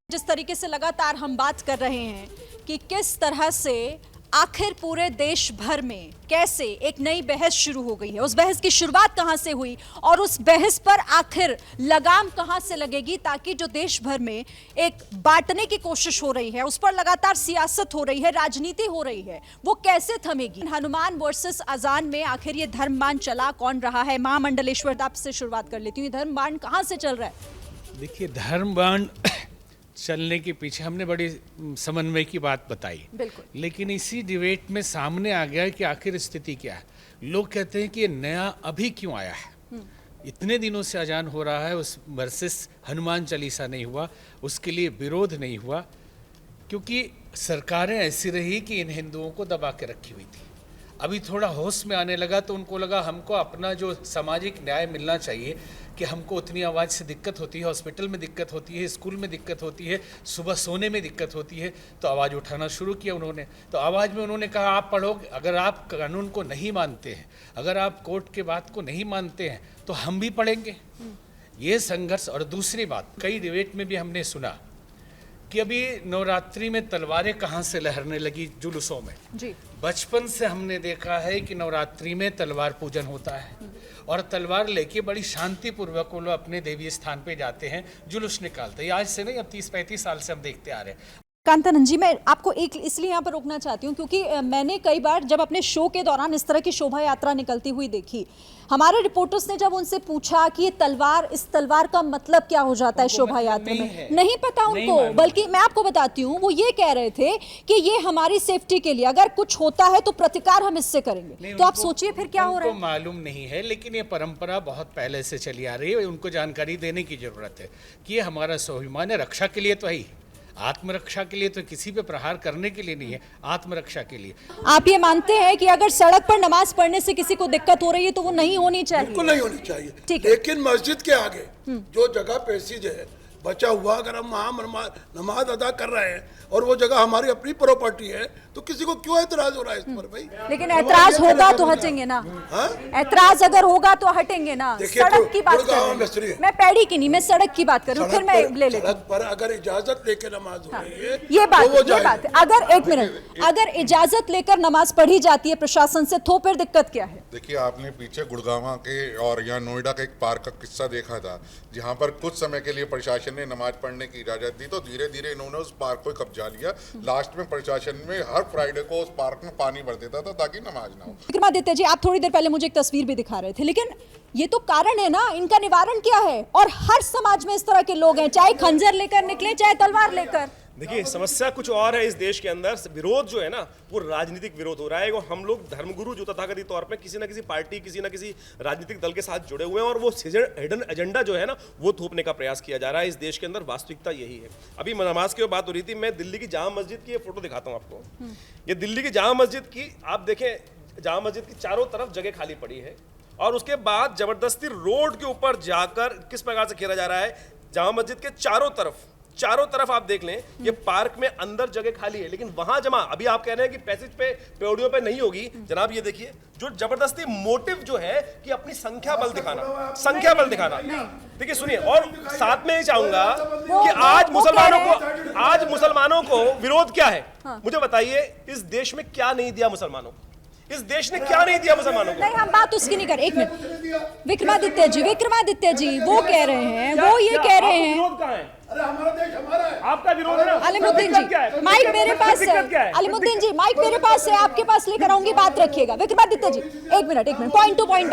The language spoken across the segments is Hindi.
जिस तरीके से लगातार हम बात कर रहे हैं कि किस तरह से आखिर पूरे देश भर में कैसे एक नई बहस शुरू हो गई है, उस बहस की शुरुआत कहां से हुई और उस बहस पर आखिर लगाम कहां से लगेगी, ताकि जो देश भर में एक बांटने की कोशिश हो रही है, उस पर लगातार सियासत हो रही है, राजनीति हो रही है, वो कैसे थमेगी। हनुमान वर्सेस अजान में आखिर ये धर्मबाण चला कौन रहा है। महामंडलेश्वर, आपसे शुरुआत कर लेती हूँ, धर्मबाण कहां से चल रहा है? देखिए, धर्मबाण चलने के पीछे हमने बड़ी समन्वय की बात बताई, लेकिन इसी डिबेट में सामने आ गया कि आखिर स्थिति क्या है। लोग कहते हैं कि ये नया अभी क्यों आया है, इतने दिनों से अजान हो रहा है, उस वर्सेस हनुमान चालीसा नहीं हुआ, उसके लिए विरोध नहीं हुआ, क्योंकि सरकारें ऐसी रही कि इन हिंदुओं को दबा के रखी हुई थी। अभी थोड़ा होश में आने लगा तो उनको लगा हमको अपना जो सामाजिक न्याय मिलना चाहिए, कि हमको उतनी आवाज़ से दिक्कत होती है, हॉस्पिटल में दिक्कत होती है, स्कूल में दिक्कत होती है, सुबह सोने में दिक्कत होती है, तो आवाज़ उठाना शुरू किया उन्होंने। तो आवाज़ में उन्होंने कहा आप पढ़ोगे, अगर आप कानून को नहीं मानते हैं, अगर आप कोर्ट के बात को नहीं मानते हैं, तो हम भी पढ़ेंगे। ये संघर्ष। और दूसरी बात, कई डिबेट में भी हमने सुना कि अभी नवरात्रि में तलवारें कहाँ से लहरने लगी जुलूसों में जी। बचपन से हमने देखा है कि नवरात्रि में तलवार पूजन होता है और तलवार लेके बड़ी शांति पूर्वक वो लोग अपने देवी स्थान पे जाते हैं, जुलूस निकालते हैं। आज से नहीं, अब 30-35 साल से हम देखते आ रहे हैं। कांतानंद जी, मैं आपको एक इसलिए यहाँ पर रोकना चाहती हूँ क्योंकि मैंने कई बार जब अपने शो के दौरान इस तरह की शोभा यात्रा निकलती हुई देखी, हमारे रिपोर्टर्स ने जब उनसे पूछा कि ये तलवार, इस तलवार का मतलब क्या हो जाता है शोभा यात्रा में, नहीं पता उनको। बल्कि मैं आपको बताती हूँ, वो ये कह रहे थे कि ये हमारी सेफ्टी के लिए, अगर कुछ होता है तो प्रतिकार हम इससे करेंगे। तो आप सोचिए फिर क्या हो रहा है। मालूम नहीं है, लेकिन ये परंपरा बहुत पहले से चली आ रही है, उनको जानकारी देने की जरूरत है कि ये हमारा स्वाभिमान है। रक्षा के लिए तो है, आत्मरक्षा के लिए, तो किसी पे प्रहार करने के लिए नहीं है, आत्मरक्षा के लिए। आप ये मानते हैं कि अगर सड़क पर नमाज पढ़ने से किसी को दिक्कत हो रही है तो वो नहीं होनी चाहिए? बिल्कुल नहीं होनी चाहिए, लेकिन मस्जिद के आगे जो जगह पैसेज है बचा हुआ, अगर हम वहाँ नमाज अदा कर रहे हैं और वो जगह हमारी अपनी प्रॉपर्टी है, तो किसी को क्यों एतराज हो रहा है इस पर भाई? लेकिन एतराज होगा तो हटेंगे ना। एतराज अगर होगा तो हटेंगे ना। सड़क की बात कर रही हूं मैं, पैड़ी की नहीं, मैं सड़क की बात कर रही हूँ। फिर मैं ले लेती हूं। सड़क पर अगर इजाजत लेकर नमाज हो रही है, ये बात है। अगर एक मिनट, अगर इजाजत लेकर नमाज पढ़ी जाती है प्रशासन से, तो फिर दिक्कत क्या है? देखिए, आपने पीछे गुड़गांव के और यहाँ नोएडा का एक पार्क का किस्सा देखा था, जहाँ पर कुछ समय के लिए प्रशासन ने नमाज पढ़ने की इजाजत दी, तो धीरे धीरे इन्होंने उस पार्क को कब्जा लिया। लास्ट में प्रशासन में हर फ्राइडे को उस पार्क में पानी भर देता था ताकि नमाज ना हो। विक्रमादित्य जी, आप थोड़ी देर पहले मुझे एक तस्वीर भी दिखा रहे थे, लेकिन ये तो कारण है ना, इनका निवारण क्या है? और हर समाज में इस तरह के लोग हैं, चाहे खंजर लेकर निकले चाहे तलवार लेकर। देखिए, समस्या कुछ और है। इस देश के अंदर विरोध जो है ना, वो राजनीतिक विरोध हो रहा है। हम लोग धर्मगुरु जो तथाकथित तौर पे किसी ना किसी पार्टी, किसी ना किसी राजनीतिक दल के साथ जुड़े हुए हैं, और वो हिडन एजेंडा जो है ना, वो थोपने का प्रयास किया जा रहा है। इस देश के अंदर वास्तविकता यही है। अभी नमाज की बात हो रही थी, मैं दिल्ली की जामा मस्जिद की ये फोटो दिखाता हूँ आपको। ये दिल्ली की जामा मस्जिद की, आप देखें, जामा मस्जिद की चारों तरफ जगह खाली पड़ी है, और उसके बाद जबरदस्ती रोड के ऊपर जाकर किस प्रकार से घेरा जा रहा है। जामा मस्जिद के चारों तरफ आप देख लें, ये पार्क में अंदर जगह खाली है, लेकिन वहां जमा, अभी आप कह रहे हैं कि पैसेज पे, पेड़ियों पे नहीं होगी। जनाब, ये देखिए, जो जबरदस्ती मोटिव जो है कि अपनी संख्या बल दिखाना। देखिए, सुनिए, और साथ में ही चाहूंगा कि आज मुसलमानों को विरोध क्या है? मुझे बताइए, इस देश में क्या नहीं दिया मुसलमानों को? इस देश ने क्या नहीं दिया मुसलमानों को? नहीं, हम बात उसकी नहीं कर। एक मिनट, विक्रमादित्य जी वो कह रहे हैं, वो ये कह रहे हैं, विरोध कहाँ है? अरे हमारा देश हमारा है, आपका विरोध है ना। अलीमुद्दीन जी, माइक मेरे पास है। अलीमुद्दीन जी, माइक मेरे पास है, आपके पास लेकर आऊंगी, बात रखिएगा। विक्रमादित्य जी, एक मिनट, पॉइंट टू पॉइंट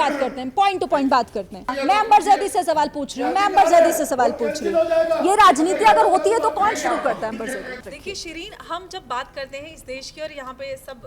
बात करते हैं। मैं अंबर ज़ैदी से सवाल पूछ रही हूँ। ये राजनीति अगर होती है तो कौन शुरू करता है? अंबर ज़ैदी, देखिए शिरीन, हम जब बात करते हैं इस देश की, और यहाँ पे सब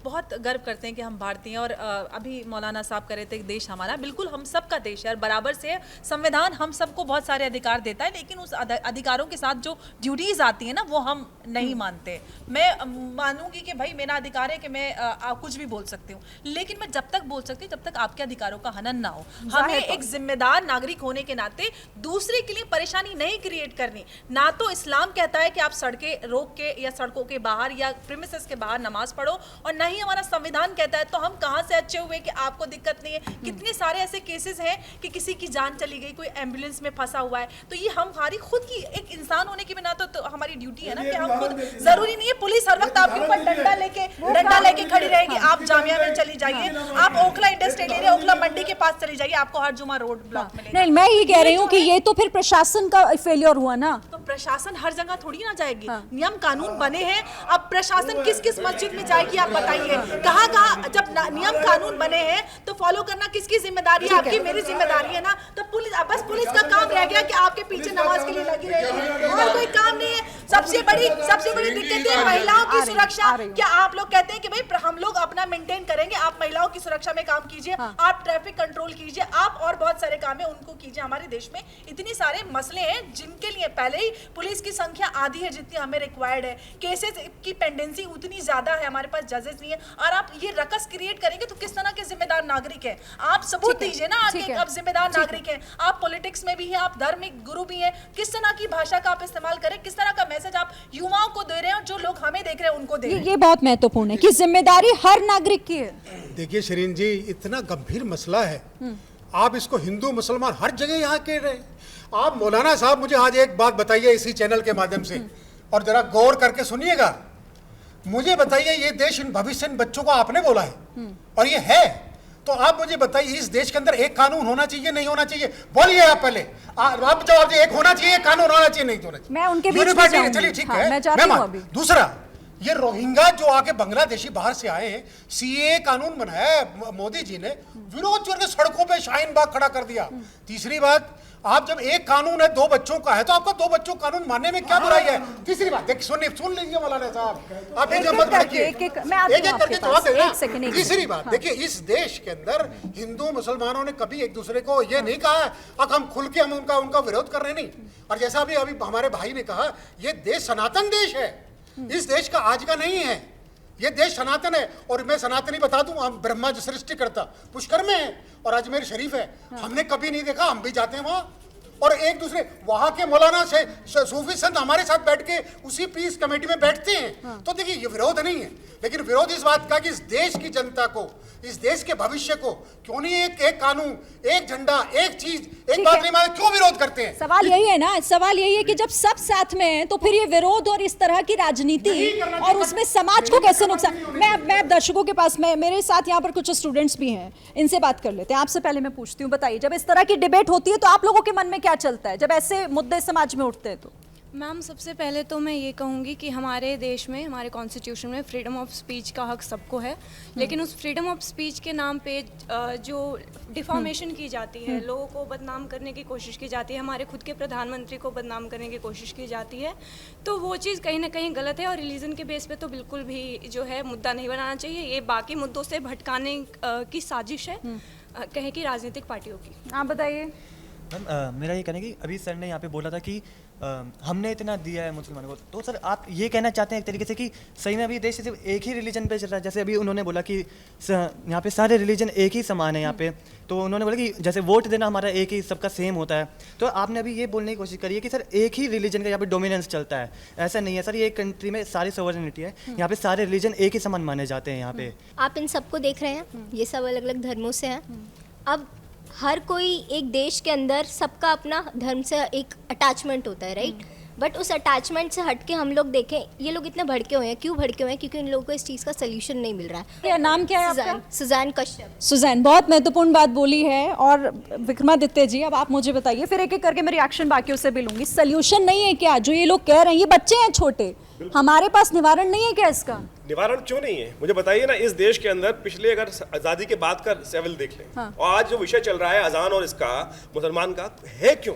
बहुत गर्व करते हैं कि हम भारतीय हैं, और अभी मौलाना साहब कह रहे थे देश हमारा, बिल्कुल हम सबका देश है और बराबर से संविधान हम सबको बहुत सारे अधिकार देता है, लेकिन उस अधिकारों के साथ जो ड्यूटीज आती है ना, वो हम नहीं मानते। मैं मानूंगी कि भाई मेरा अधिकार है कि मैं कुछ भी बोल सकती हूँ, लेकिन मैं जब तक बोल सकती हूँ जब तक आपके अधिकारों का हनन ना हो। हमें एक जिम्मेदार नागरिक होने के नाते दूसरे के लिए परेशानी नहीं क्रिएट करनी। ना तो इस्लाम कहता है कि आप सड़कें रोक के या सड़कों के बाहर या प्रीमिसेस के बाहर नमाज पढ़ो, और ना ही हमारा संविधान कहता है। तो हम कहाँ से अच्छे हुए कि आपको दिक्कत नहीं है? कितने सारे ऐसे केसेस हैं कि किसी की जान चली गई, कोई एम्बुलेंस में फंसा हुआ है, तो ये हमारी खुद की एक इंसान होने के बिना तो हमारी ड्यूटी है ना कि हम खुद, जरूरी नहीं है पुलिस हर वक्त आपके ऊपर डंडा लेके खड़ी रहेगी। आप जामिया में चली जाइए, आप ओखला इंडस्ट्रियल एरिया, ओखला मंडी के पास चली जाइए, आपको हर जुमा रोड ब्लॉक मिलेगा। नहीं, मैं ये कह रही हूँ कि ये तो फिर प्रशासन का फेलियर हुआ ना। तो प्रशासन हर जगह थोड़ी ना जाएगी, नियम कानून बने हैं। अब प्रशासन किस किस मस्जिद में जाएगी आप बताइए, कहाँ कहाँ जब नियम कानून बने हैं तो फॉलो करना किसकी जिम्मेदारी है? आपकी, मेरी जिम्मेदारी है ना। तो पुलिस, बस पुलिस का काम रह गया कि आपके पीछे नमाज के लिए लगी रहेगी, और कोई काम नहीं है। सबसे बड़ी दिक्कत है महिलाओं की सुरक्षा। क्या आप लोग कहते हैं कि भाई हम लोग अपना मेंटेन करेंगे, आप महिलाओं की सुरक्षा में काम कीजिए, आप ट्रैफिक कंट्रोल कीजिए, आप और बहुत सारे काम है उनको कीजिए। हमारे देश में इतने सारे मसले हैं जिनके लिए पहले ही पुलिस की संख्या आधी है जितनी हमें रिक्वायर्ड है, केसेस की पेंडेंसी उतनी ज्यादा है, हमारे पास जजेस नहीं है, और आप ये रकस क्रिएट करेंगे तो किस तरह के जिम्मेदार नागरिक है? आप सबूत दीजिए ना कि आप जिम्मेदार नागरिक हैं। आप पॉलिटिक्स में भी हैं, आप धार्मिक गुरु भी हैं, किस तरह की भाषा का आप इस्तेमाल करें, किस तरह का मैसेज आप युवाओं को दे रहे हैं, जो लोग हमें देख रहे हैं उनको दे रहे हैं। ये बहुत महत्वपूर्ण है कि जिम्मेदारी हर नागरिक की है। देखिए शरीन जी, इतना गंभीर मसला है, आप इसको हिंदू मुसलमान हर जगह यहाँ कह रहे हैं। आप मौलाना साहब मुझे आज एक बात बताइए इसी चैनल के माध्यम से, और जरा गौर करके सुनिएगा। मुझे बताइए, ये देश इन भविष्य इन बच्चों को आपने बोला है और ये है, तो आप मुझे बताइए इस देश के अंदर एक कानून होना चाहिए नहीं होना चाहिए? बोलिए आप पहले, आप जवाब दीजिए। एक होना चाहिए, कानून होना चाहिए, नहीं होना चाहिए? मैं उनके बीच में जाऊंगी। चलिए ठीक हाँ, है, मैं जाती हूं अभी। दूसरा, ये रोहिंगा जो आके बांग्लादेशी बाहर से आए हैं, सीए कानून बनाया है मोदी जी ने, विरोध करके सड़कों पे शाहीन बाग खड़ा कर दिया। तीसरी बात, आप जब एक कानून है 2 बच्चों का है तो आपका 2 बच्चों कानून मानने में क्या बुराई है? तीसरी बात, देखिए सुन लीजिए मौलाना साहब, आप एक मत रखिए, एक एक करके जवाब देना। तीसरी बात, देखिए इस देश के अंदर हिंदू मुसलमानों ने कभी एक दूसरे को ये नहीं कहा अब हम खुल के हम उनका विरोध कर रहे नहीं। और जैसा अभी हमारे भाई ने कहा, ये देश सनातन देश है, इस देश का आज का नहीं है, ये देश सनातन है। और मैं सनातनी बता दूं, हम ब्रह्मा जो सृष्टि करता पुष्कर में है और अजमेर शरीफ है, हमने कभी नहीं देखा, हम भी जाते हैं वहां, और एक दूसरे वहां के मौलाना से सूफी संत हमारे साथ बैठ के उसी पीस कमेटी में बैठते हैं। तो देखिए ये विरोध नहीं है, लेकिन विरोध इस बात का कि इस देश की जनता को, इस देश के भविष्य को क्यों नहीं एक कानून, एक झंडा, एक चीज, एक बात नहीं माने, क्यों विरोध करते हैं? सवाल यही है ना, सवाल यही है कि जब सब साथ में हैं तो फिर ये विरोध और इस तरह की राजनीति और उसमें समाज को कैसे नुकसान। मैं दर्शकों के पास, मेरे साथ यहाँ पर कुछ स्टूडेंट्स भी हैं, इनसे बात कर लेते हैं। आपसे पहले मैं पूछती हूँ, बताइए जब इस तरह की डिबेट होती है तो आप लोगों के मन में क्या चलता है जब ऐसे मुद्दे समाज में उठते हैं? तो मैम, सबसे पहले तो मैं ये कहूँगी कि हमारे देश में, हमारे कॉन्स्टिट्यूशन में फ्रीडम ऑफ स्पीच का हक सबको है, लेकिन उस फ्रीडम ऑफ स्पीच के नाम पे जो डिफॉर्मेशन की जाती है, लोगों को बदनाम करने की कोशिश की जाती है, हमारे खुद के प्रधानमंत्री को बदनाम करने की कोशिश की जाती है, तो वो चीज़ कहीं ना कहीं गलत है। और रिलीजन के बेस पे तो बिल्कुल भी जो है मुद्दा नहीं बनाना चाहिए, ये बाकी मुद्दों से भटकाने की साजिश है कहें कि राजनीतिक पार्टियों की। आप बताइए। मैम, मेरा ये कहना है कि अभी सर ने यहाँ पे बोला था कि हमने इतना दिया है मुसलमानों को, तो सर आप ये कहना चाहते हैं एक तरीके से कि सही में अभी देश सिर्फ एक ही रिलीजन पे चल रहा है? जैसे अभी उन्होंने बोला कि यहाँ पे सारे रिलीजन एक ही समान है यहाँ पे, तो उन्होंने बोला कि जैसे वोट देना हमारा एक ही, सबका सेम होता है, तो आपने अभी ये बोलने की कोशिश करी है कि सर एक ही रिलीजन का यहाँ पे डोमिनेंस चलता है। ऐसा नहीं है सर, ये कंट्री में सारी सोवरेनिटी है, यहाँ पे सारे रिलीजन एक ही समान माने जाते हैं यहाँ पे। आप इन सबको देख रहे हैं, ये सब अलग अलग धर्मों से हैं। अब हर कोई एक देश के अंदर सबका अपना धर्म से एक अटैचमेंट होता है, राइट? बट उस अटैचमेंट से हट के हम लोग देखें, ये लोग इतने भड़के हुए हैं, क्यों भड़के हुए हैं? क्योंकि इन लोगों को इस चीज़ का सलूशन नहीं मिल रहा है। क्या नाम क्या है आपका? सुजैन कश्यप। सुजैन, बहुत महत्वपूर्ण बात बोली है। और विक्रमादित्य जी, अब आप मुझे बताइए, फिर एक एक करके मैं रिएक्शन बाकियों से भी लूंगी। सल्यूशन नहीं है क्या जो ये लोग कह रहे हैं? ये बच्चे हैं छोटे, हमारे पास निवारण नहीं है क्या इसका? निवारण क्यों नहीं है, मुझे बताइए ना। इस देश के अंदर पिछले, अगर आज़ादी के बाद का सेवल देख लें, और आज जो विषय चल रहा है अजान और इसका, मुसलमान का, है क्यों?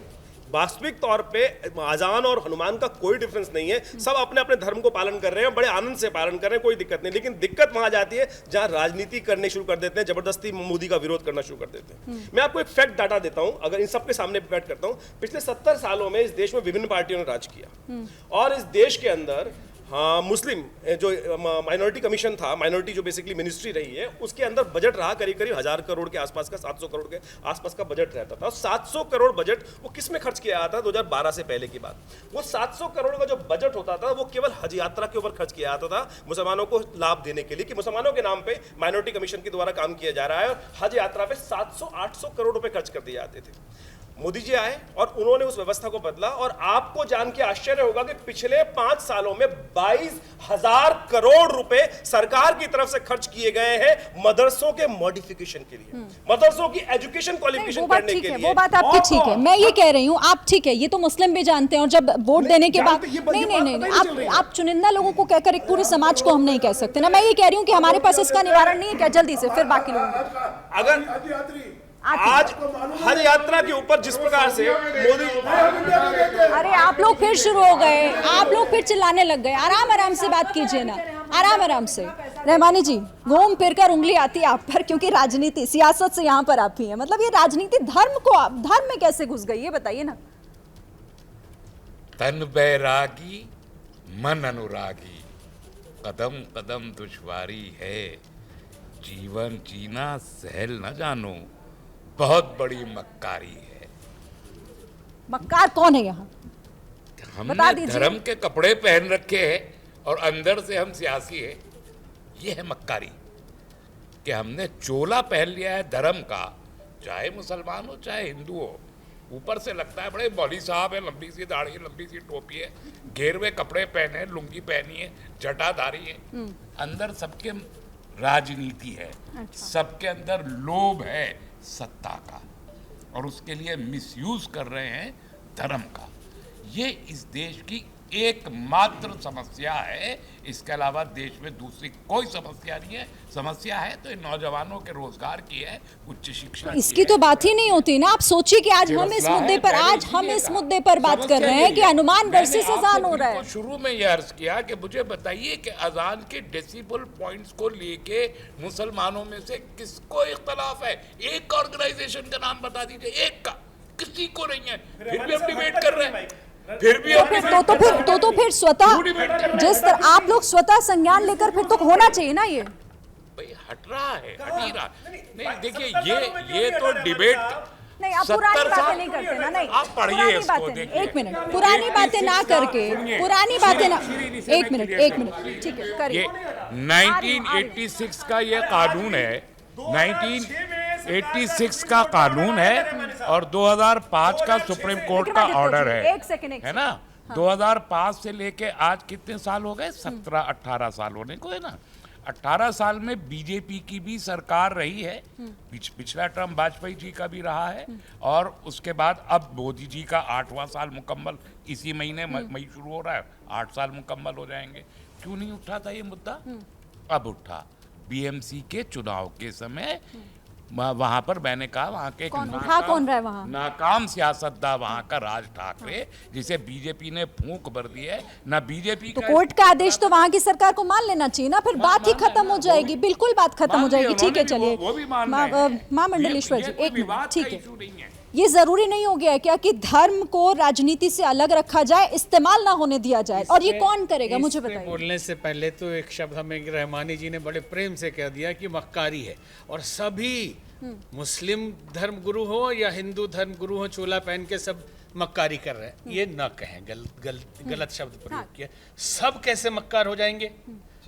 वास्तविक तौर पे अजान और हनुमान का कोई डिफरेंस नहीं है, सब अपने अपने धर्म को पालन कर रहे हैं, बड़े आनंद से पालन कर रहे हैं, कोई दिक्कत नहीं। लेकिन दिक्कत वहां जाती है जहां राजनीति करने शुरू कर देते हैं, जबरदस्ती मोदी का विरोध करना शुरू कर देते हैं। मैं आपको एक फैक्ट डाटा देता हूं, अगर इन सबके सामने बैठ करता हूं। पिछले 70 सालों में इस देश में विभिन्न पार्टियों ने राज किया, और इस देश के अंदर मुस्लिम जो माइनॉरिटी कमीशन था, माइनॉरिटी जो बेसिकली मिनिस्ट्री रही है, उसके अंदर बजट रहा करीब करीब 1000 करोड़ के आसपास का, 700 करोड़ के आसपास का बजट रहता था। 700 करोड़ बजट वो किस में खर्च किया जाता था? 2012 से पहले की बात। वो 700 करोड़ का जो बजट होता था वो केवल हज यात्रा के ऊपर खर्च किया जाता था, मुसलमानों को लाभ देने के लिए, कि मुसलमानों के नाम पे माइनॉरिटी कमीशन के द्वारा काम किया जा रहा है, और हज यात्रा पे 700-800 करोड़ रुपए खर्च कर दिए जाते थे। मोदी जी आए और उन्होंने उस व्यवस्था को बदला, और आपको जान के आश्चर्य होगा कि पिछले 5 सालों में 22,000 करोड़ रुपए सरकार की तरफ से खर्च किए गए हैं मदरसों के मॉडिफिकेशन के लिए, मदरसों की एजुकेशन क्वालिफिकेशन करने के लिए। वो बात आपकी ठीक है, मैं ये कह रही हूँ आप ठीक है, ये तो मुस्लिम भी जानते हैं, और जब वोट देने के बाद नहीं, आप चुनिंदा लोगों को कहकर एक पूरे समाज को हम नहीं कह सकते ना। मैं ये कह रही हूँ कि हमारे पास इसका निवारण नहीं है क्या, जल्दी से फिर बाकी लोग। अगर आज हज यात्रा के ऊपर जिस प्रकार से मोदी, अरे आप लोग फिर शुरू हो गए, आप लोग फिर चिल्लाने लग गए। आराम आराम से बात कीजिए ना, आराम आराम से। रहमानी जी, घूम फिर कर उंगली आती है आप पर, क्योंकि राजनीति सियासत से यहाँ पर आप ही हैं। मतलब ये राजनीति धर्म में कैसे घुस गई, ये बताइए ना। तन बैरागी मन अनुरागी, कदम कदम दुश्वारी है, जीवन जीना सहल न जानो, बहुत बड़ी मक्कारी है। मक्कार कौन है यहाँ? हमने धर्म के कपड़े पहन रखे हैं और अंदर से हम सियासी हैं, ये है मक्कारी। कि हमने चोला पहन लिया है धर्म का, चाहे मुसलमान हो चाहे हिंदू हो, ऊपर से लगता है बड़े मौलवी साहब है, लंबी सी दाढ़ी, लंबी सी टोपी है, घेरवे कपड़े पहने, लुंगी पहनी है, जटाधारी है, अंदर सबके राजनीति है। अच्छा। सबके अंदर लोभ है सत्ता का, और उसके लिए मिसयूज कर रहे हैं धर्म का। ये इस देश की एकमात्र समस्या है, इसके अलावा देश में दूसरी कोई समस्या नहीं है। समस्या है तो इन नौजवानों के रोजगार की है, उच्च शिक्षा इसकी तो बात ही नहीं होती ना। आप सोचिए कि आज हम इस मुद्दे पर बात कर रहे हैं कि हनुमान वर्सेस अजान हो रहा है। शुरू में यह अर्ज किया कि मुझे बताइए कि अजान के डेसिबल पॉइंट्स को लेके मुसलमानों में से किसको इख्तलाफ है? एक ऑर्गेनाइजेशन का नाम बता दीजिए, एक का, किसी को नहीं है। फिर भी हम डिबेट कर रहे हैं, फिर भी तो फिर स्वतः जिस तरह आप लोग स्वतः संज्ञान लेकर, फिर तो होना चाहिए ना। ये भाई हट रहा है, हट ही रहा नहीं। देखिए ये तो डिबेट नहीं, आप पुरानी बातें नहीं करते ना। नहीं, आप पढ़िए इसको, देखिए। एक मिनट, पुरानी बातें ना करके, पुरानी बातें ना, एक मिनट, ठीक है, करिए। 1986 का ये कानून है, 1986 का कानून है, और 2005 का सुप्रीम कोर्ट का ऑर्डर है। एक सेकंड है ना। 2005 से लेके आज कितने साल हो गए? 17-18 साल होने को है ना। 18 साल में बीजेपी की भी सरकार रही है, पिछला टर्म वाजपेयी जी का भी रहा है, और उसके बाद अब मोदी जी का 8वां साल मुकम्मल इसी महीने मई शुरू हो रहा है, 8 साल मुकम्मल हो जाएंगे। क्यों नहीं उठा था ये मुद्दा? अब उठा। बीएमसी के चुनाव के समय वहां पर मैंने कहा, वहां के कौन रहा है वहां? नाकाम सियासतदान वहां का राज ठाकरे, जिसे बीजेपी ने फूंक भर दी है ना। बीजेपी तो कोर्ट का आदेश तो वहां की सरकार को मान लेना चाहिए ना, फिर बात ही खत्म हो जाएगी। बिल्कुल बात खत्म हो जाएगी। ठीक है, चलिए मां मंडलेश्वर जी, एक मिनट, ठीक है। ये जरूरी नहीं हो गया है क्या कि धर्म को राजनीति से अलग रखा जाए, इस्तेमाल ना होने दिया जाए? और ये कौन करेगा, मुझे बताइए। बोलने से पहले तो एक शब्द हमें रहमानी जी ने बड़े प्रेम से कह दिया कि मक्कारी है, और सभी मुस्लिम धर्म गुरु हो या हिंदू धर्म गुरु हो, चोला पहन के सब मक्कारी कर रहे हैं। ये ना कहें, गलत शब्द प्रयोग किया। सब कैसे मक्कार हो जाएंगे?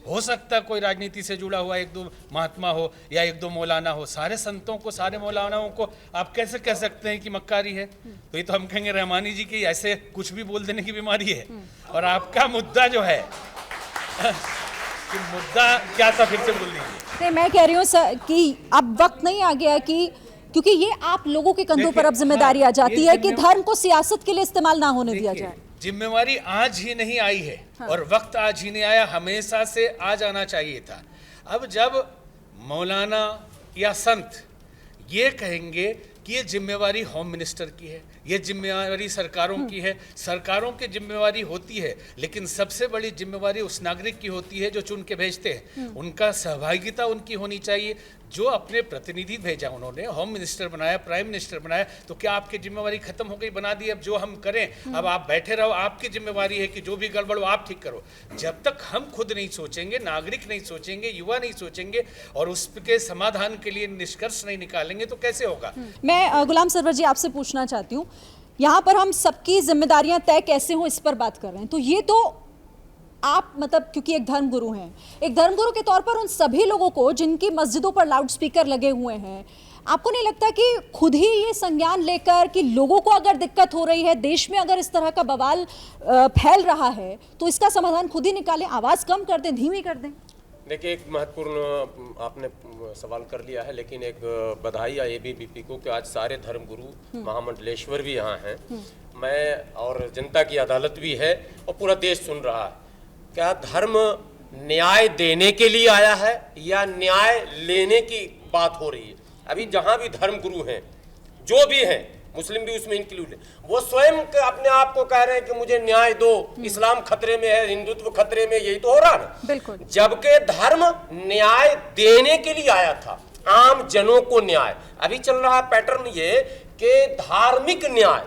हो सकता है कोई राजनीति से जुड़ा हुआ एक दो महात्मा हो या एक दो मौलाना हो, सारे संतों को, सारे मौलानाओं को आप कैसे कह सकते हैं कि मक्कारी है? तो ये तो हम कहेंगे रहमानी जी की ऐसे कुछ भी बोल देने की बीमारी है। और आपका मुद्दा जो है कि मुद्दा क्या था, फिर से बोल दीजिए। मैं कह रही हूँ कि अब वक्त नहीं आ गया कि, क्योंकि ये आप लोगों के कंधों पर अब जिम्मेदारी आ जाती है कि धर्म को सियासत के लिए इस्तेमाल ना होने दिया जाए। जिम्मेवारी आज ही नहीं आई है, और वक्त आज ही नहीं आया, हमेशा से आ जाना चाहिए था। अब जब मौलाना या संत ये कहेंगे कि ये जिम्मेवारी होम मिनिस्टर की है, ये जिम्मेवारी सरकारों की है, सरकारों की जिम्मेवारी होती है, लेकिन सबसे बड़ी जिम्मेवारी उस नागरिक की होती है जो चुन के भेजते हैं। उनका सहभागिता उनकी होनी चाहिए। जो अपने प्रतिनिधि भेजा, उन्होंने होम मिनिस्टर बनाया, प्राइम मिनिस्टर बनाया, तो क्या आपकी जिम्मेवारी खत्म हो गई? बना दी। अब जो हम करें, अब आप बैठे रहो, आपकी जिम्मेवारी है कि जो भी गड़बड़ हो आप ठीक करो। जब तक हम खुद नहीं सोचेंगे, नागरिक नहीं सोचेंगे, युवा नहीं सोचेंगे, और उसके समाधान के लिए निष्कर्ष नहीं निकालेंगे, तो कैसे होगा? मैं गुलाम सरवर जी आपसे पूछना चाहती हूँ, यहाँ पर हम सबकी जिम्मेदारियां तय कैसे हो इस पर बात कर रहे हैं, तो ये तो आप मतलब क्योंकि एक धर्मगुरु हैं, एक धर्मगुरु के तौर पर उन सभी लोगों को जिनकी मस्जिदों पर लाउड स्पीकर लगे हुए हैं, आपको नहीं लगता कि खुद ही ये संज्ञान लेकर कि लोगों को अगर दिक्कत हो रही है, देश में अगर इस तरह का बवाल फैल रहा है, तो इसका समाधान खुद ही निकालें, आवाज कम कर दें, धीमी कर दें? देखिए, एक महत्वपूर्ण आपने सवाल कर लिया है, लेकिन एक बधाई या एबीवीपी को कि आज सारे धर्मगुरु महामंडलेश्वर भी यहाँ हैं, मैं और जनता की अदालत भी है और पूरा देश सुन रहा है। क्या धर्म न्याय देने के लिए आया है या न्याय लेने की बात हो रही है? अभी जहां भी धर्मगुरु हैं, जो भी हैं, मुस्लिम भी उसमें इंक्लूड है, वो स्वयं अपने आप को कह रहे हैं कि मुझे न्याय दो, इस्लाम खतरे में है, हिंदुत्व खतरे में, यही तो हो रहा ना। बिल्कुल। जबकि धर्म न्याय देने के लिए आया था, आम जनों को न्याय। अभी चल रहा पैटर्न ये कि धार्मिक न्याय,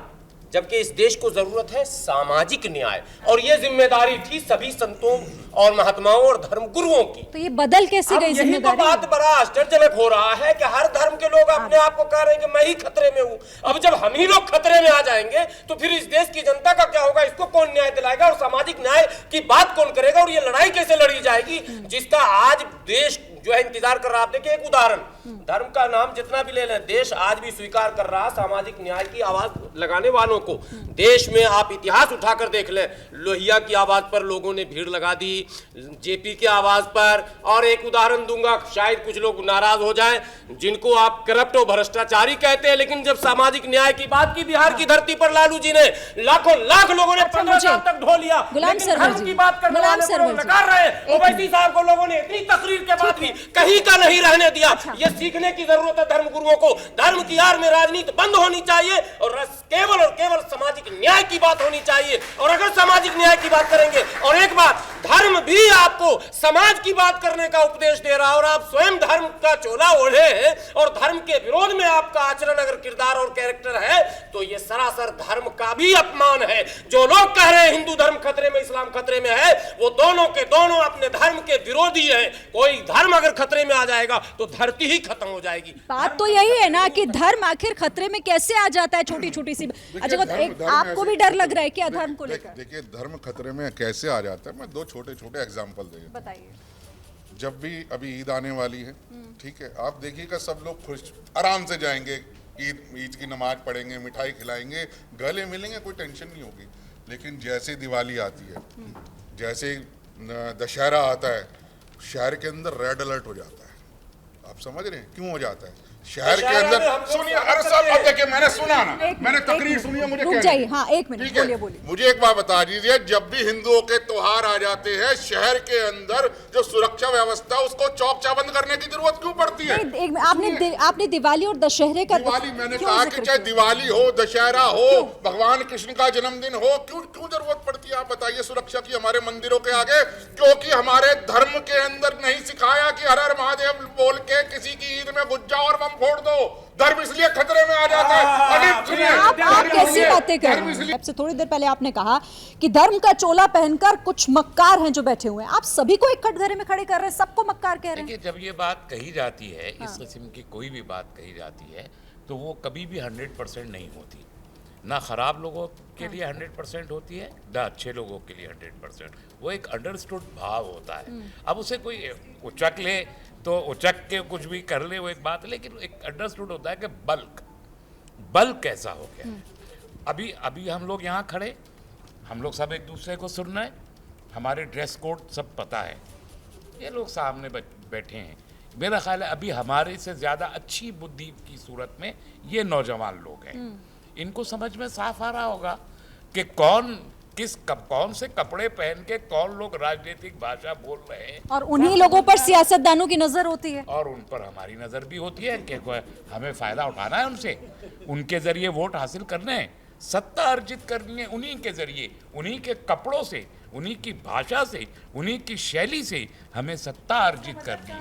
जबकि इस देश को जरूरत है सामाजिक न्याय, और ये जिम्मेदारी थी सभी संतों और महात्माओं और धर्मगुरुओं की। तो ये बदल कैसे गई जिम्मेदारी? तो बात बड़ा आश्चर्यजनक हो रहा है कि हर धर्म के लोग अपने आप को कह रहे हैं कि मैं ही खतरे में हूं। अब जब हम ही लोग खतरे में आ जाएंगे तो फिर इस देश की जनता का क्या होगा? इसको कौन न्याय दिलाएगा? और सामाजिक न्याय की बात कौन करेगा? और ये लड़ाई कैसे लड़ी जाएगी जिसका आज देश जो है इंतजार कर रहा? आप देखिए, एक उदाहरण, धर्म का नाम जितना भी ले लें, देश आज भी स्वीकार कर रहा सामाजिक न्याय की आवाज लगाने वालों को। देश में आप इतिहास उठाकर देख लें, लोहिया की आवाज पर लोगों ने भीड़ लगा दी, जेपी की आवाज पर। और एक उदाहरण दूंगा, शायद कुछ लोग नाराज हो जाएं, जिनको आप करप्ट और भ्रष्टाचारी कहते हैं, लेकिन जब सामाजिक न्याय की बात की बिहार की धरती पर लालू जी ने लाखों लाख लोगों ने 15 साल तक ढो लिया, लेकिन धर्म की बात करने वाले को लोग नकार रहे हैं। ओवैसी साहब को लोगों ने इतनी तकरीर के बाद भी कहीं का नहीं रहने दिया। ये सीखने की जरूरत है धर्मगुरुओं को। धर्म की आड़ में राजनीति बंद होनी चाहिए और केवल सामाजिक न्याय की बात होनी चाहिए। और अगर सामाजिक न्याय की बात करेंगे, और एक बात, धर्म भी आपको समाज की बात करने का उपदेश दे रहा है और आप स्वयं धर्म का चोला ओढ़े हैं और धर्म के विरोध में आपका आचरण अगर किरदार और कैरेक्टर है, तो ये सरासर धर्म का भी अपमान है। जो लोग कह रहे हैं हिंदू धर्म खतरे में, इस्लाम खतरे में है, वो दोनों के दोनों अपने धर्म के विरोधी हैं। कोई धर्म अगर खतरे में आ जाएगा तो धरती ही खत्म हो जाएगी। बात तो यही है ना कि धर्म आखिर खतरे में कैसे आ जाता है? छोटी छोटी सी आपको भी डर लग रहा है क्या धर्म को लेकर? देखिए, धर्म खतरे में कैसे आ जाता है, मैं दो छोटे छोटे एग्जांपल देता हूं। बताइए। जब भी अभी ईद आने वाली है, ठीक है, आप देखिएगा सब लोग खुश आराम से जाएंगे, ईद की नमाज पढ़ेंगे, मिठाई खिलाएंगे, गले मिलेंगे, कोई टेंशन नहीं होगी। लेकिन जैसे दिवाली आती है, जैसे दशहरा आता है, शहर के अंदर रेड अलर्ट हो जाता है। आप समझ रहे हैं क्यों हो जाता है? शहर के अंदर सुनिए, अरे साहब, अब देखिए, मैंने सुना ना, मैंने तकरीर सुनी है, मुझे रुक जाइए। हाँ, एक मिनट, बोलिए। मुझे एक बात बता दीजिए, जब भी हिंदुओं के त्योहार आ जाते हैं, शहर के अंदर जो सुरक्षा व्यवस्था, उसको चौक चाबंद करने की जरूरत क्यों पड़ती है? आपने दिवाली और दशहरे का, दिवाली मैंने कहा कि चाहे दिवाली हो, दशहरा हो, भगवान कृष्ण का जन्मदिन हो, क्यों जरूरत पड़ती है? आप बताइए सुरक्षा की हमारे मंदिरों के आगे। क्योंकि हमारे धर्म के अंदर नहीं सिखाया कि हर हर महादेव बोल के किसी की ईद में घुस जाओ और फोड़ दो। धर्म इसलिए खतरे में आ जाता है। आप कैसी बातें कर रहे हैं? आपसे थोड़ी देर पहले आपने कहा कि धर्म का चोला पहनकर कुछ मक्कार हैं जो बैठे हुए हैं। आप सभी को एक कटघरे में खड़े कर रहे हैं, सबको मक्कार कह रहे हैं। जब ये बात कही जाती है, इस किस्म की कोई भी बात कही जाती है, तो वो कभी भी 100% नहीं होती। ना खराब लोगों के लिए 100% होती है, ना अच्छे लोगों के लिए 100%। वो एक अंडरस्टूड भाव होता है। अब उसे कोई उचक ले तो उचक के कुछ भी कर ले, वो एक बात है, लेकिन एक अंडरस्टूड होता है कि बल्क कैसा हो गया। अभी हम लोग यहाँ खड़े, हम लोग सब एक दूसरे को सुन रहे हैं, हमारे ड्रेस कोड सब पता है, ये लोग सामने बैठे हैं। मेरा ख्याल है अभी हमारे से ज़्यादा अच्छी बुद्धि की सूरत में ये नौजवान लोग हैं। इनको समझ में साफ आ रहा होगा कि कौन से कपड़े पहन के कौन लोग राजनीतिक भाषा बोल रहे हैं, और उन्हीं लोगों पर सियासतदानों की नजर होती है, और उन पर हमारी नजर भी होती है कि हमें फायदा उठाना है उनसे, उनके जरिए वोट हासिल करने हैं, सत्ता अर्जित करनी है उन्हीं के जरिए, उन्हीं के कपड़ों से, उन्हीं की भाषा से, उन्हीं की शैली से हमें सत्ता अर्जित करनी है।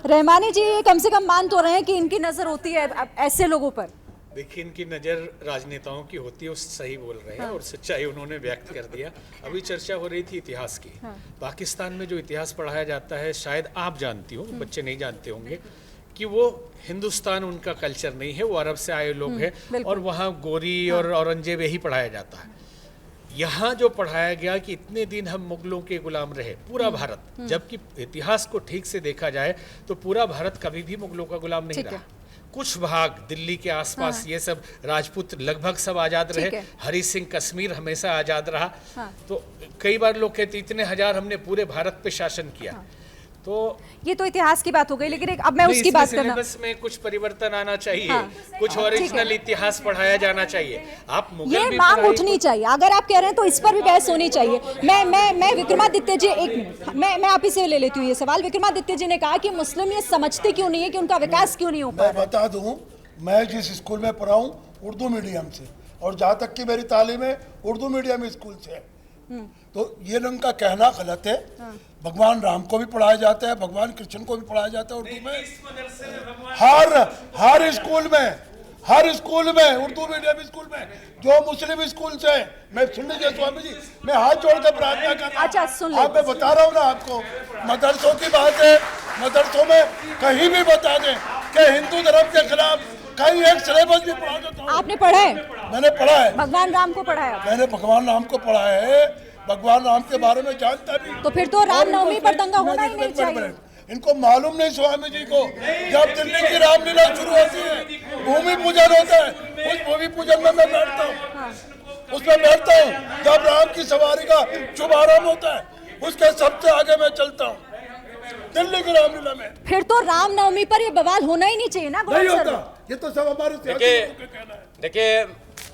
रहमानी जी ये कम से कम मान तो रहे हैं कि इनकी नजर होती है ऐसे लोगों पर। देखिए, इनकी नज़र राजनेताओं की होती है, सही बोल रहे हैं, और सच्चाई उन्होंने व्यक्त कर दिया। अभी चर्चा हो रही थी इतिहास की। पाकिस्तान में जो इतिहास पढ़ाया जाता है, शायद आप जानती हो, बच्चे नहीं जानते होंगे, कि वो हिंदुस्तान उनका कल्चर नहीं है, वो अरब से आए लोग हैं, और वहाँ गोरी और औरंगजेब यही पढ़ाया जाता है। यहाँ जो पढ़ाया गया कि इतने दिन हम मुगलों के गुलाम रहे, पूरा भारत, जबकि इतिहास को ठीक से देखा जाए तो पूरा भारत कभी भी मुगलों का गुलाम नहीं रहा। कुछ भाग दिल्ली के आसपास ये सब राजपूत लगभग सब आज़ाद रहे। हरि सिंह कश्मीर हमेशा आज़ाद रहा। तो कई बार लोग कहते इतने हजार हमने पूरे भारत पे शासन किया। तो ये तो इतिहास की बात हो गई, लेकिन अब मैं उसकी बात करना, सिलेबस में कुछ परिवर्तन आना चाहिए। कुछ ओरिजिनल इतिहास पढ़ाया जाना चाहिए। आप मुगल ये भी मांग उठनी चाहिए। अगर आप कह रहे हैं तो इस पर भी बहस होनी चाहिए। मैं विक्रमादित्य जी, एक मिनट, मैं आप ही से ले लेती हूँ ये सवाल। विक्रमादित्य जी ने कहा कि मुस्लिम ये समझते क्यों नहीं है कि उनका विकास क्यों नहीं हो पा रहा। मैं बता दूं, मैं जिस स्कूल में पढ़ा हूँ उर्दू मीडियम से, और जहाँ तक की मेरी तालीम है उर्दू मीडियम स्कूल से है। तो ये उनका कहना गलत है। भगवान राम को भी पढ़ाया जाता है, भगवान कृष्ण को भी पढ़ाया जाता है उर्दू में। हर स्कूल में उर्दू मीडियम स्कूल में, जो मुस्लिम स्कूल से है, मैं सुन लीजिए स्वामी जी, मैं हाथ जोड़ कर प्रार्थना कर रहा हूं। अच्छा, सुन आप, मैं बता रहा हूँ ना आपको, मदरसों की बात है। मदरसों में कहीं भी बता दें कि हिंदू धर्म के खिलाफ कहीं एक सिलेबस भी पढ़ा देता हूं। आपने पढ़ा है? मैंने पढ़ा है। भगवान राम को पढ़ा है? मैंने भगवान राम को पढ़ा है, भगवान राम के बारे में जानता भी। तो फिर तो रामनवमी पर दंगा होना ही नहीं चाहिए। इनको मालूम नहीं स्वामी जी को, जब दिल्ली की रामलीला शुरू होती है, भूमि पूजन होता है, उस भूमि पूजन में मैं बैठता हूँ, उसमें बैठता हूँ। जब राम की सवारी का शुभारंभ होता है, उसके सबसे आगे मैं चलता हूँ दिल्ली की रामलीला में। फिर तो रामनवमी पर ये बवाल होना ही नहीं चाहिए ना। नहीं होता, ये तो सब हमारे देखिए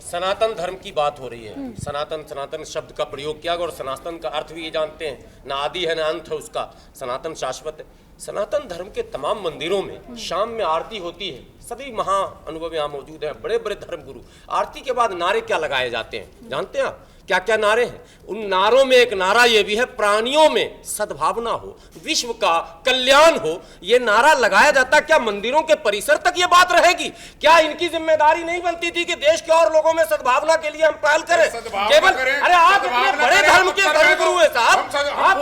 सनातन धर्म की बात हो रही है। सनातन शब्द का प्रयोग किया, और सनातन का अर्थ भी ये जानते हैं, ना आदि है ना अंत है उसका, सनातन शाश्वत है। सनातन धर्म के तमाम मंदिरों में शाम में आरती होती है। सभी महा अनुभव यहाँ मौजूद हैं, बड़े बड़े धर्म गुरु। आरती के बाद नारे क्या लगाए जाते हैं जानते हैं आप? क्या क्या नारे हैं? उन नारों में एक नारा ये भी है, प्राणियों में सद्भावना हो, विश्व का कल्याण हो। ये नारा लगाया जाता। क्या मंदिरों के परिसर तक ये बात रहेगी? क्या इनकी जिम्मेदारी नहीं बनती थी कि देश के और लोगों में सद्भावना के लिए हम पहल करें? केवल अरे आप इतने बड़े धर्म के धर्मगुरु हैं साहब, आप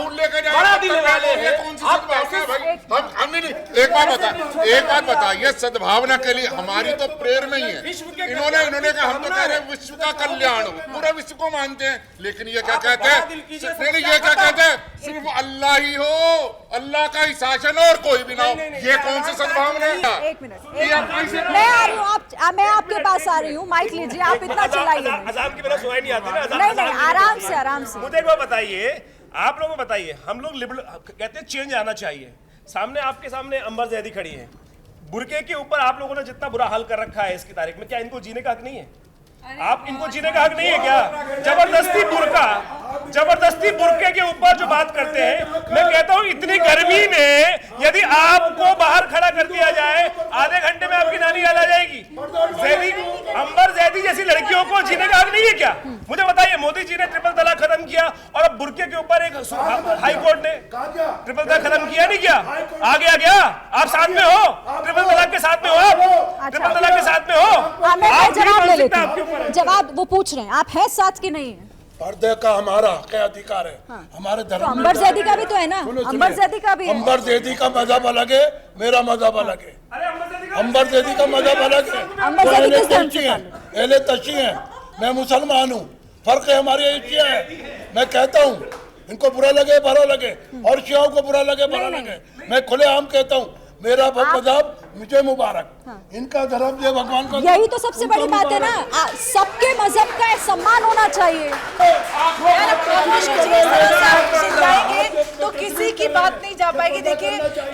बड़ा दिल वाले हैं। एक बात बताइए, सद्भावना के लिए हमारी तो प्रेयर में ही है। इन्होंने कहा, हम तो कह रहे हैं विश्व का कल्याण हो, पूरा विश्व को मानते हैं, लेकिन ये क्या कहते हैं? नहीं, ये क्या कहते हैं? सिर्फ अल्लाह ही हो, अल्लाह का ही शासन और कोई भी ना हो। ये कौन सी सद्भावना है? एक मिनट, मैं आ रही हूँ, मैं आपके पास आ रही हूँ। माइक लीजिए, आप इतना चलाइए। अजाब की बिना सुनाई नहीं आती ना। नहीं, आराम से, आराम से। मुझे एक बात बताइए, आप लोगों को बताइए, हम लोग लिबरल कहते हैं चेंज आना चाहिए। सामने आपके सामने अंबर जैदी खड़ी है, बुरके के ऊपर आप लोगों ने जितना बुरा हाल कर रखा है इसकी तारीख में, क्या इनको जीने का हक नहीं है? आप इनको जीने का हक नहीं है क्या? जबरदस्ती बुरके के ऊपर जो बात करते हैं, मैं कहता हूं इतनी गर्मी में यदि आपको बाहर खड़ा कर दिया जाए, आधे घंटे में आपकी नानी याद आ जाएगी। अंबर जैदी जैसी लड़कियों को जीने का हक नहीं है क्या? मुझे बताइए, मोदी जी ने ट्रिपल तलाक खत्म किया, और अब बुरके के ऊपर एक हाई कोर्ट ने ट्रिपल तलाक खत्म किया नहीं क्या? आ गया आप साथ में हो, ट्रिपल तलाक के साथ में हो, आप ट्रिपल तलाक के साथ में हो। जवाब ले लेते हैं। जवाब वो पूछ रहे हैं, आप हैं साथ की नहीं है? पर्दे का हमारा क्या अधिकार है? हमारे धर्म तो अंबर जैदी का भी तो है ना। अंबर जैदी का भी है। अंबर जैदी का मजहब अलग है, मेरा मजहब अलग है। अंबर जैदी का मजहब अलग है, एहले तशी है, मैं मुसलमान हूँ। फर्क है हमारे एशिया है। मैं कहता हूँ, इनको बुरा लगे बुरा लगे, और शियाओं को बुरा लगे बुरा लगे, मैं खुलेआम कहता हूँ, मेरा मजहब मुझे मुबारक, इनका धर्म ये भगवान का। यही तो सबसे बड़ी बात है ना, सबके मजहब का सम्मान होना चाहिए। तो किसी की बात नहीं जा पाएगी। देखिए,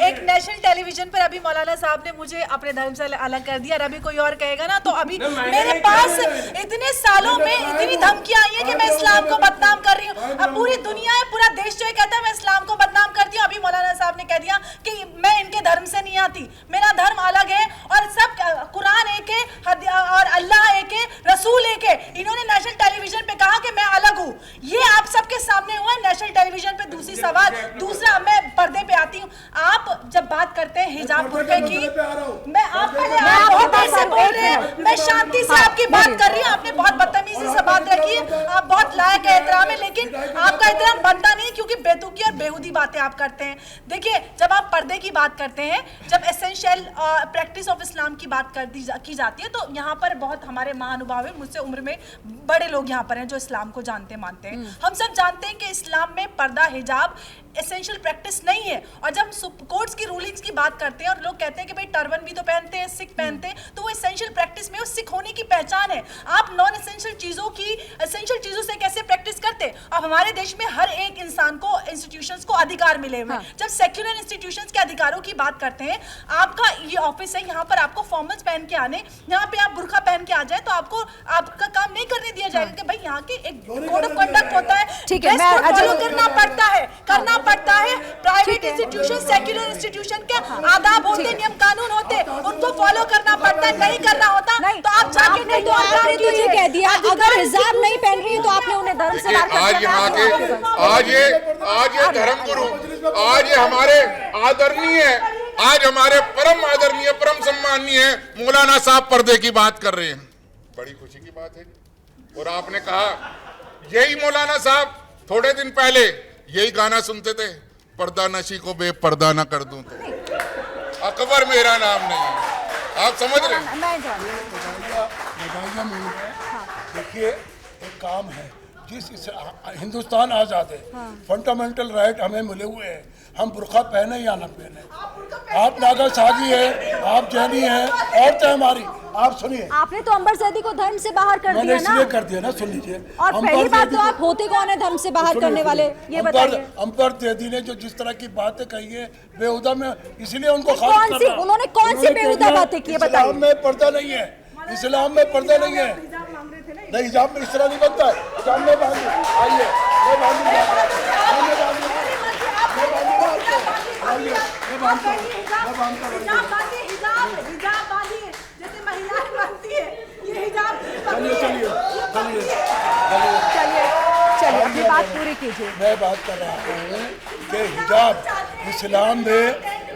एक नेशनल टेलीविजन पर अभी मौलाना साहब ने मुझे अपने धर्म से अलग कर दिया, और अभी कोई और कहेगा ना, तो अभी मेरे पास इतने सालों में इतनी धमकियां आई है कि मैं इस्लाम को बदनाम कर रही हूँ। अब पूरी दुनिया है, पूरा देश जो कहता है मैं इस्लाम को बदनाम करती हूँ। अभी मौलाना साहब ने कह दिया कि मैं इनके धर्म से नहीं आती, मेरा धर्म अलग है, और सब कुरान एक है और अल्लाह एक है, रसूल एक है। इन्होंने नेशनल टेलीविजन पे कहा कि मैं अलग हूँ। ये आप सबके सामने हुआ है नेशनल टेलीविजन पे। दूसरी सवाल, दूसरा, मैं पर्दे पे आती हूँ। आप जब बात करते हैं हिजाब बुर्के की, मैं आप पहले आप बहुत देर से बोल रहे हैं, मैं शांति से आपकी बात कर रही हूँ। आपने बहुत बदतमीजी से बात रखी है, आप बहुत लायक एहतराम है, लेकिन आपका एहतराम बनता नहीं, क्योंकि की बेतुकी और बेहुदी बातें आप करते हैं। देखिए, जब आप पर्दे की बात करते हैं, जब एसेंशियल प्रैक्टिस ऑफ इस्लाम की बात की जाती है, तो यहाँ पर बहुत हमारे महानुभाव हैं, मुझसे उम्र में बड़े लोग यहाँ पर हैं जो इस्लाम को जानते मानते हैं। हम सब जानते हैं कि इस्लाम में पर्दा, हिजाब एसेंशियल प्रैक्टिस नहीं है। और जब कोर्ट्स की रूलिंग्स की बात करते हैं और लोग कहते हैं कि भाई टर्बन भी तो पहनते हैं, सिख पहनते हैं, तो वो एसेंशियल प्रैक्टिस में वो सिख होने की पहचान है। आप नॉन एसेंशियल चीज़ों की एसेंशियल चीज़ों से कैसे प्रैक्टिस करते? अब हमारे देश में हर एक इंसान को, इंस्टीट्यूशंस को अधिकार मिले हुए हैं। जब सेक्युलर इंस्टीट्यूशंस के अधिकारों की बात करते हैं, आपका ये ऑफिस है, यहाँ पर आपको फॉर्मल्स पहन के आने, यहाँ पे आप बुर्का पहन के आ जाए तो आपको आपका काम नहीं करने दिया जाएगा कि भाई यहाँ के एक कोड ऑफ कंडक्ट होता है, ठीक है, फॉलो करना पड़ता है। प्राइवेट इंस्टीट्यूशन, सेक्युलर इंस्टीट्यूशन के आदाब होते, नियम कानून होते, उनको फॉलो करना पड़ता है। नहीं करना होता तो आप जाके नहीं, तो आपने तो ये कह दिया अगर हिजाब नहीं पहन रही है तो आपने उन्हें धर्म से बाहर कर दिया। आज ये धर्म गुरु, आज ये हमारे आदरणीय, आज हमारे परम आदरणीय, परम सम्माननीय मौलाना साहब पर्दे की बात कर रहे हैं। बड़ी खुशी की बात है। और आपने कहा, यही मौलाना साहब थोड़े दिन पहले यही गाना सुनते थे, पर्दा नशी को बेपर्दा न कर दूं तो अकबर मेरा नाम नहीं। आप समझ रहे हैं? देखिए, एक काम है, जिस हिंदुस्तान आज़ाद है, फंडामेंटल राइट हमें मिले हुए हैं, हम बुर्का पहने या ना पहने। आप नागा सागी है, आप जैनी है, औरतें हमारी। आप सुनिए, आपने तो अंबर ज़ैदी को धर्म से बाहर कर दिया ना। इसलिए कर दिया ना, सुन लीजिए। और पहली बात तो आप होते कौन है धर्म से बाहर करने वाले, ये बताइए। अंबर ज़ैदी ने जो जिस तरह की बातें कही है बेहुदा में, इसलिए उनको उन्होंने कौन सी बेहुदा बातें की, बताइए। इस्लाम में पर्दा नहीं है, इस्लाम में पर्दा नहीं है। नहीं, हिजाब में इस तरह नहीं बनता है। हिजाब में बांधिए, आइए, मैं चलिए अपनी बात पूरी कीजिए। मैं बात कर रहा हूँ कि हिजाब इस्लाम में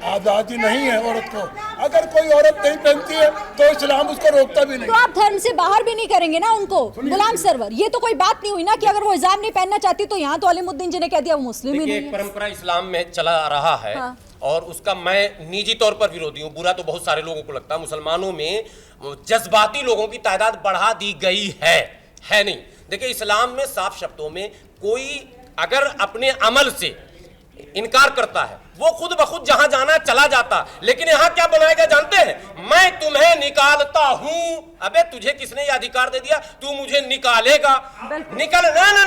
आज़ादी नहीं है औरत को। अगर कोई औरत नहीं पहनती है तो इस्लाम उसको रोकता भी नहीं। तो आप धर्म से बाहर भी नहीं करेंगे ना उनको? गुलाम सरवर, ये तो कोई बात नहीं हुई ना कि अगर वो हिजाब नहीं पहनना चाहती तो यहाँ तो अलीमुद्दीन जी ने कह दिया वो मुस्लिम ही नहीं है। एक परंपरा इस्लाम में चला आ रहा है। हाँ। और उसका मैं निजी तौर पर विरोधी हूँ। बुरा तो बहुत सारे लोगों को लगता है। मुसलमानों में जज्बाती लोगों की तादाद बढ़ा दी गई है नहीं। देखिए, इस्लाम में साफ शब्दों में कोई अगर अपने अमल से इनकार करता है, वो खुद ब खुद जहां जाना चला जाता। लेकिन यहाँ क्या बनाएगा जानते हैं? मैं तुम्हें निकालता हूं। अबे तुझे किसने ये अधिकार दे दिया? तू मुझे निकालेगा। निकलना ना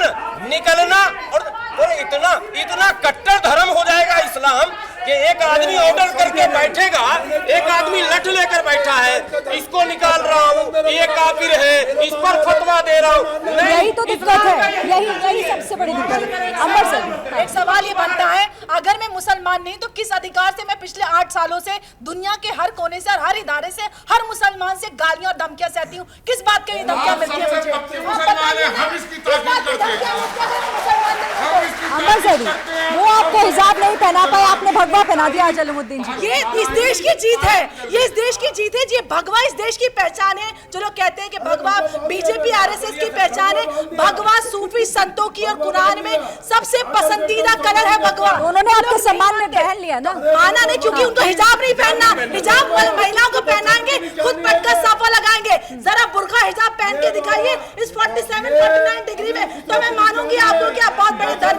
निकलना। और इतना कट्टर धर्म हो जाएगा इस्लाम कि एक आदमी ऑर्डर करके बैठेगा, एक आदमी लठ लेकर बैठा है, इसको निकाल रहा हूँ, ये काफिर है, इस पर फतवा दे रहा हूँ। यही तो दिक्कत है, यही सबसे बड़ी दिक्कत है। अंबर सर, एक सवाल ये बनता है, अगर मैं मुसलमान नहीं तो किस अधिकार से मैं पिछले 8 सालों से दुनिया के हर कोने से और हर इदारे से हर मुसलमान से गालियां और धमकियां सहती हूँ? किस बात के लिए धमकियां मिलती है मुझे? अंबर सर, वो आपको हिजाब नहीं पहना पाए, आपने भगवा पहना दिया अलीमुद्दीन जी। ये इस देश की जीत है, ये इस देश की जीत है। ये भगवा इस देश की पहचान है। जो लोग कहते हैं कि भगवा बीजेपी आरएसएस की पहचान है, भगवा सूफी संतों की और कुरान में सबसे पसंदीदा कलर है भगवा। उन्होंने आपके सम्मान में पहन लिया ना। आना नहीं, क्योंकि उनको हिजाब नहीं पहनना। हिजाब महिलाओं को पहनाएंगे, खुद पट कर साफा लगाएंगे। जरा बुर्का हिजाब पहन के दिखाइए इस 47-49 डिग्री में, तो मैं मानूंगी आपको कि आप बहुत बड़े धर्म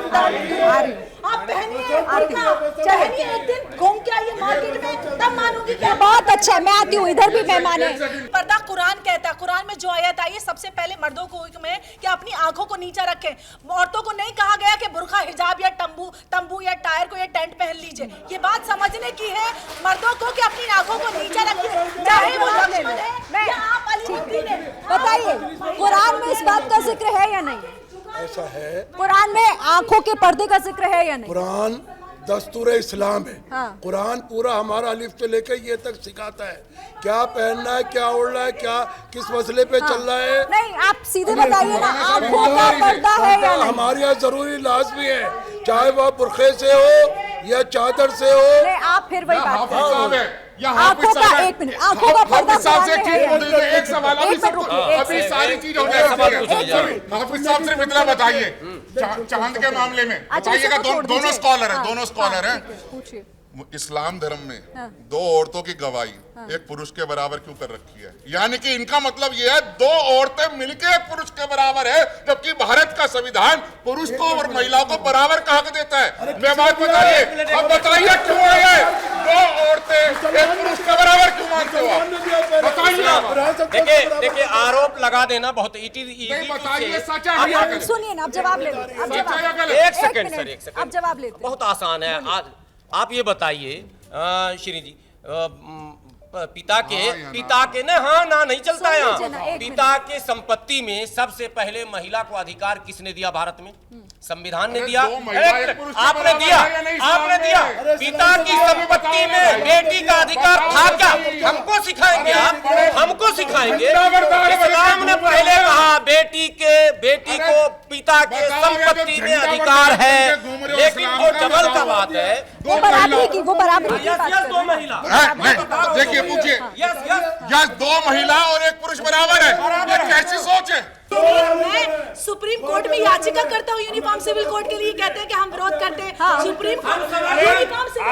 आप पहनिए, एक दिन घूम के आइए मार्केट में, तब मानूंगी कि बहुत अच्छा है। मैं आती हूँ, इधर भी मेहमान है। पर्दा कुरान कहता है, कुरान में जो आयत आई है सबसे पहले मर्दों को हुक्म है कि अपनी आंखों को नीचा रखें। औरतों को नहीं कहा गया कि बुर्का, हिजाब या तंबू या टायर को या टेंट पहन लीजिए। ये बात समझने की है मर्दों को कि अपनी आंखों को नीचा रखिए, चाहे वो लक्ष्मण है या आप अलीमुद्दीन है। बताइए, कुरान में इस बात का जिक्र है या नहीं? ऐसा है, कुरान में आंखों के पर्दे का जिक्र है या नहीं? कुरान दस्तूर इस्लाम है। कुरान पूरा हमारा अलिफ से लेकर ये तक सिखाता है क्या पहनना है, क्या ओढ़ना है, क्या किस मसले पे चल रहा है। नहीं, आप सीधे बताइए ना, आंखों का पर्दा है या नहीं? हमारे यहाँ जरूरी लाजमी है, चाहे वह बुर्खे से हो या चादर से हो। नहीं, आप फिर वही बात हाफिज करें। साहब है, या आंखों हाफिज का साहब है। एक मिनट, आंखों का पर्दा हाफिज साहब से उतारने ठीक हैं। बोल रहे हैं, एक सवाल अभी एक मिनट सबको रुकिए, एक अभी मिनट। सारी चीज हो जाएगी। हाफिज साहब सिर्फ इतना बताइए, चांद के मामले में बताइएगा, दोनों स्कॉलर हैं, दोनों स्कॉलर हैं। पूछिए। इस्लाम धर्म में 2 औरतों की गवाही एक पुरुष के बराबर क्यों कर रखी है? यानी कि इनका मतलब यह है 2 औरतें मिलकर एक पुरुष के बराबर है, जबकि भारत का संविधान पुरुष को और महिलाओं को बराबर का हक देता है। मैं बात बताइए, अब बताइए क्यों है 2 औरतें एक पुरुष के बराबर क्यों मानते हो आप? बताइए। देखिए आरोप लगा देना बहुत बताइए सच है। सुनिए ना, आप जवाब ले लो। एक सेकंड सर, एक सेकंड, आप जवाब लेते। बहुत आसान है। आप ये बताइए श्री जी, पिता के ना हाँ ना नहीं चलता यहाँ। पिता के संपत्ति में सबसे पहले महिला को अधिकार किसने दिया भारत में? संविधान ने दिया। आपने दिया। पिता की संपत्ति में बेटी का अधिकार था क्या? हमको सिखाएंगे आप? हमको सिखाएंगे? इस्लाम ने पहले कहा बेटी को पिता के संपत्ति में अधिकार है, लेकिन वो डबल का बात है। वो बराबरी की बात 2 महिला। देखिए पूछिए, यस 2 महिला और 1 पुरुष बराबर है, ये कैसी सोच है? मैं सुप्रीम कोर्ट में याचिका करता हूँ यूनिफॉर्म सिविल कोड के लिए। कहते हैं कि हम विरोध करते हैं। सुप्रीम कोर्ट यूनिफॉर्म सिविल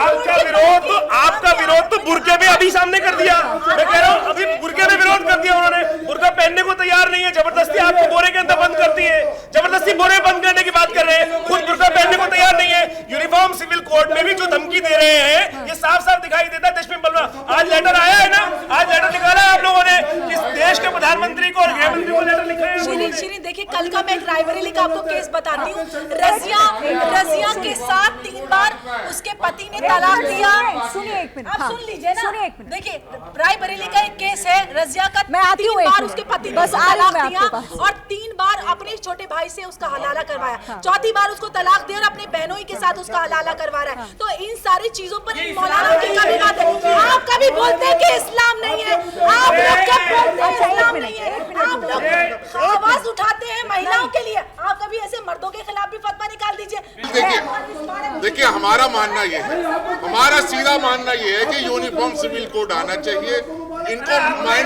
आपका विरोध तो बुर्के में अभी सामने कर दिया। मैं कह रहा हूँ अभी बुर्के में विरोध कर दिया उन्होंने। बुर्का पहनने को तैयार नहीं है, जबरदस्ती आपको बोरे के अंदर बंद करती है, जबरदस्ती बोरे बंद करने की बात कर रहे हैं, खुद बुर्का पहनने को तैयार नहीं है। यूनिफॉर्म सिविल कोड में भी जो धमकी दे रहे हैं, ये साफ साफ दिखाई देता है देश में बलवा। आज लेटर आया है ना, आज लेटर निकाला है आप लोगों ने, इस देश के प्रधानमंत्री को और गृह मंत्री को लेटर लिखा है। श्री देखिए, कल का मैं एक रायबरेली का आपको केस बताती हूँ। रजिया के साथ 3 बार उसके पति ने तलाक दिया। सुनिए एक मिनट, आप सुन लीजिए ना। सुनिए एक मिनट। देखिए, रायबरेली का एक केस है, रजिया का मैं आती हूँ 3 बार उसके पति ने बस तलाक मैं दिया आपके पास। और 3 बार अपने छोटे भाई से उसका हलाला करवाया। 4थी बार उसको तलाक दिया और अपने बहनों ही के साथ उसका हलाला करवा रहा है। तो इन सारी चीजों पर मौलाना की कभी बात है। आप कभी बोलते हैं कि इस्लाम नहीं है, आप लोग कब बोलते हैं इस्लाम नहीं है? आप लोग आवाज उठाते हैं महिलाओं के लिए, आप कभी ऐसे मर्दों के खिलाफ भी फतवा निकाल दीजिए। देखिए हमारा मानना ये है, हमारा सीधा मानना ये है कि यूनिफॉर्म सिविल कोड आना चाहिए। इनको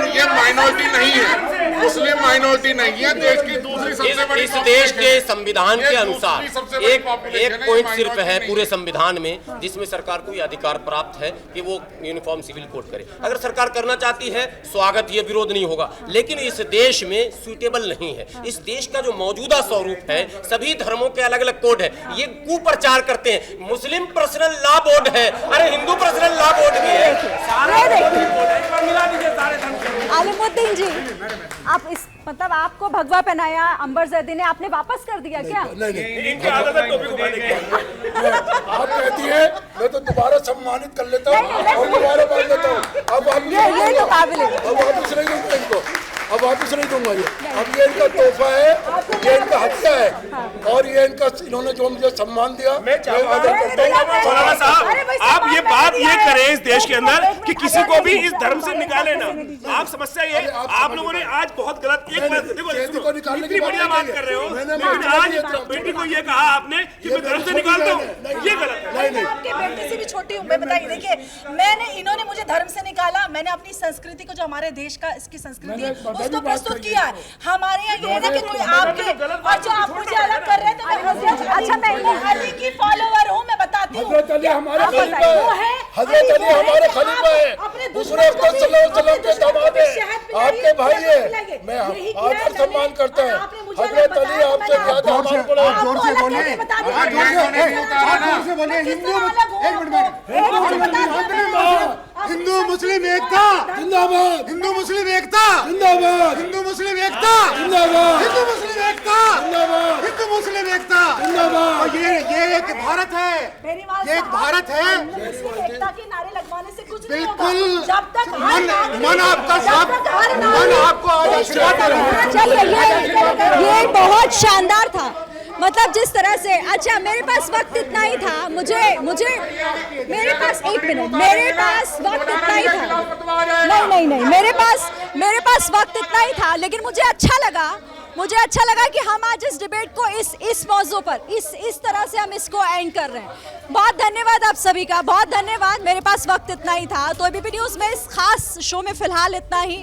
ये माइनॉरिटी नहीं है, मुस्लिम माइनॉरिटी नहीं है, देश की दूसरी सबसे बड़ी। इस देश के संविधान के अनुसार एक पॉइंट सिर्फ है पूरे संविधान में जिसमें सरकार को यह अधिकार प्राप्त है कि वो यूनिफॉर्म सिविल कोड करे। अगर सरकार करना चाहती है स्वागत, ये विरोध नहीं होगा, लेकिन इस देश में सूटेबल नहीं है। इस देश का जो मौजूदा स्वरूप है, सभी धर्मों के अलग अलग कोड है, ये कुप्रचार करते हैं। मुस्लिम पर्सनल लॉ बोर्ड है, अरे हिंदू पर्सनल लॉ बोर्ड भी है। आलिमुद्दीन जी, आप इस मतलब आपको भगवा पहनाया अंबर ज़ैदी ने, आपने वापस कर दिया क्या? नहीं। आप कहती है मैं तो दोबारा सम्मानित कर लेता हूँ और दोबारा बांध लेता हूँ। अब ये तो काबिल है। अब वापस नहीं दूंगा इनको, अब वापस नहीं दूंगा ये। अब ये इनका तोहफा है, ये इनका हत्या है और ये इनका इन्होंने जो मुझे सम्मान दिया। मौलाना साहब, आप ये बात ये करें इस देश के अंदर कि किसी को भी इस धर्म से निकाले ना। आप समस्या ये, आप लोगों ने आज बहुत गलत एक बात देखो, इतनी बढ़िया बात कर रहे हो, लेकिन आज बेटी को ये कहा आपने कि मैं धर्म से निकालता हूँ, ये गलत है। मैं आपके बेटे से भी छोटी हूँ, मैं बताइए। देखिए, इन्होंने मुझे धर्म से निकाला, मैंने अपनी संस्कृति को, जो हमारे देश का इसकी संस्कृति है, उसको प्रस्तुत किया है। हमारे यहाँ ये ना कि कोई आपके और जो आप मुझे अलग कर रहे हैं, तो मैं अच्छा मैं अली की फॉलोवर हूँ, मैं बताती हूँ। हज़रत अली हमारे खलीफा है, हज़रत अली हमारे खलीफा है, दूसरे अफ़ज़ल सल्लल्लाहु अलैहि वसल्लम के दामाद है, आपके भाई है। मैं आपका सम्मान करता हूँ। हज़रत अली आपसे ज़्यादा हमारे बड़े। जोर से बोलिए, हिंदू मुस्लिम एकता जिंदाबाद, हिंदू मुस्लिम एकता जिंदाबाद, हिंदू मुस्लिम एकता जिंदाबाद, हिंदू मुस्लिम एकता जिंदाबाद, हिंदू मुस्लिम एकता जिंदाबाद। ये एक भारत है, ये एक भारत है। एकता के नारे लगवाने से कुछ नहीं होगा। बिल्कुल, जब तक मन आपका सब, मन आपको आशीर्वाद दे रहा है। चलिए, ये बहुत शानदार था। मतलब जिस तरह से, अच्छा मेरे पास वक्त इतना ही था, मुझे मेरे पास एक मिनट, मेरे पास वक्त इतना ही था। नहीं, मेरे पास वक्त इतना ही था, लेकिन मुझे अच्छा लगा मुझे अच्छा लगा कि हम आज इस डिबेट को इस मौजू पर इस तरह से हम इसको एंड कर रहे हैं। बहुत धन्यवाद आप सभी का, बहुत धन्यवाद। मेरे पास वक्त इतना ही था, तो एबीपी न्यूज़ में इस खास शो में फिलहाल इतना ही।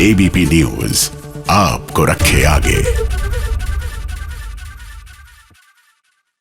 एबीपी न्यूज़ आपको रखे आगे।